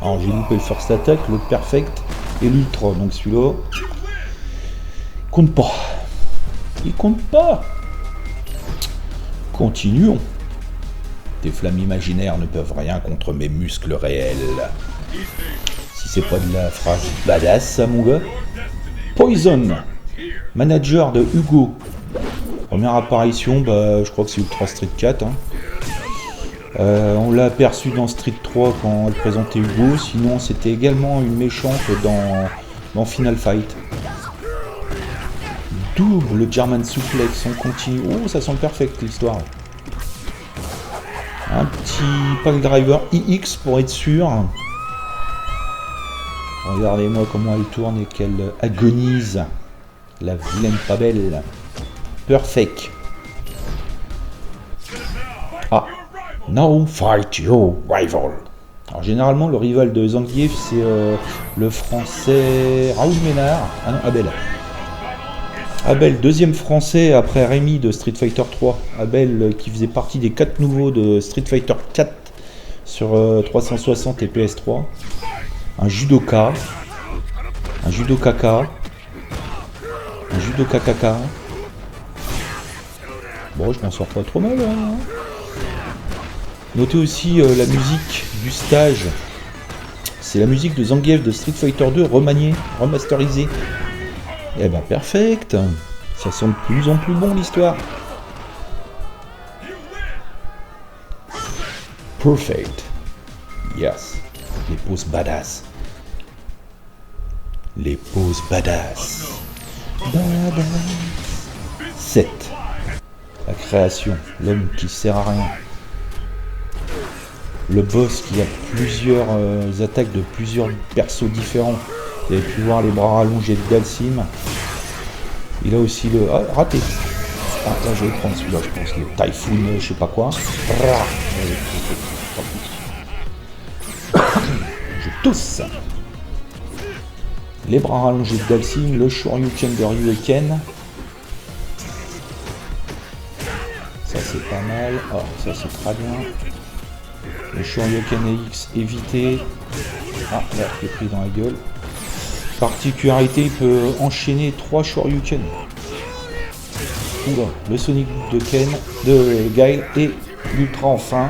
Alors j'ai loupé le First Attack, le Perfect et l'Ultra. Donc celui-là, compte pas. Il compte pas. Continuons. Tes flammes imaginaires ne peuvent rien contre mes muscles réels. Si c'est pas de la phrase badass, ça, mon gars. Poison, manager de Hugo. Première apparition, bah, je crois que c'est Ultra Street 4. Hein. On l'a aperçu dans Street 3 quand elle présentait Hugo. Sinon, c'était également une méchante dans Final Fight. Double German Suplex, on continue. Oh, ça sent perfect l'histoire. Un petit Pile Driver IX pour être sûr. Regardez-moi comment elle tourne et qu'elle agonise. La vilaine pas belle. Perfect. Ah. Now fight your rival. Alors généralement le rival de Zangief c'est le français Raoul Ménard. Ah non, Abel. Abel, deuxième français après Rémi de Street Fighter 3. Abel qui faisait partie des 4 nouveaux de Street Fighter 4 sur 360 et PS3. Un judoka. Un judokaka. Un judokakaka. Bon, je m'en sors pas trop mal. Hein. Notez aussi la musique du stage. C'est la musique de Zangief de Street Fighter 2 remaniée, remasterisée. Eh ben, perfect. Ça sent de plus en plus bon l'histoire. Perfect. Yes. Les poses badass. Les poses badass. Badass. 7. La création. L'homme qui sert à rien. Le boss qui a plusieurs attaques de plusieurs persos différents. Vous avez pu voir les bras rallongés de Dalsim. Il a aussi le... Ah, raté. Ah, là, je vais prendre celui-là, je pense. Le Typhoon, je sais pas quoi. Je tousse. Les bras rallongés de Dalsim. Le Shoryuken de Ryuken. Ça, c'est pas mal. Ah, ça, c'est très bien. Le Shoryuken X évité. Ah, là, il est pris dans la gueule. Particularité, il peut enchaîner 3 Shoryuken. Oula, le Sonic de Ken, de Guile et l'Ultra enfin.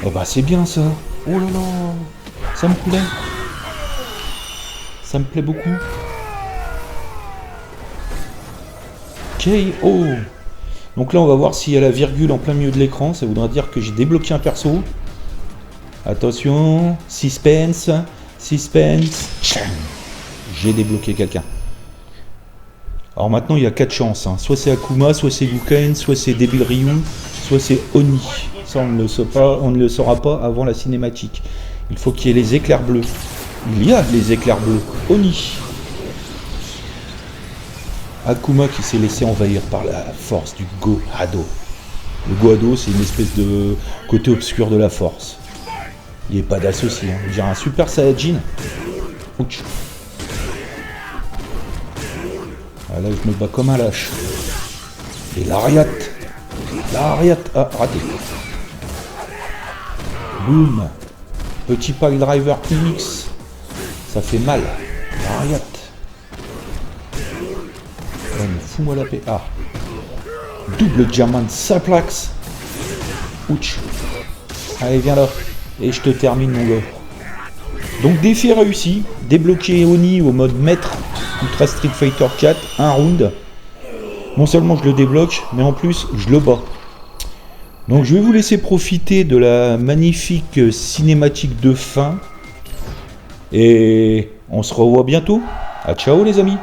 Eh bah c'est bien ça. Oh là là, ça me plaît. Ça me plaît beaucoup. KO. Donc là on va voir s'il y a la virgule en plein milieu de l'écran. Ça voudra dire que j'ai débloqué un perso. Attention, suspense, suspense. J'ai débloqué quelqu'un. Alors maintenant il y a 4 chances. Hein. Soit c'est Akuma, soit c'est Liu Kang, soit c'est Devil Ryu, soit c'est Oni. Ça on ne le saura pas avant la cinématique. Il faut qu'il y ait les éclairs bleus. Il y a les éclairs bleus. Oni. Akuma qui s'est laissé envahir par la force du Go-Hado. Le Go-Hado c'est une espèce de côté obscur de la force. Il est pas d'associé. Hein. Je dirais un Super Saiyajin. Ouch. Ah, là je me bats comme un lâche. Et l'Ariat. L'Ariat. Ah, raté. Boum. Petit Pile Driver X. Ça fait mal. L'Ariat. Oh, mais fous-moi la paix. Ah. Double German Suplex. Ouch. Allez, viens là. Et je te termine, mon gars. Donc, défi réussi. Débloquer Oni au mode maître. Ultra Street Fighter 4. Un round. Non seulement je le débloque, mais en plus, je le bats. Donc, je vais vous laisser profiter de la magnifique cinématique de fin. Et on se revoit bientôt. À ciao, les amis.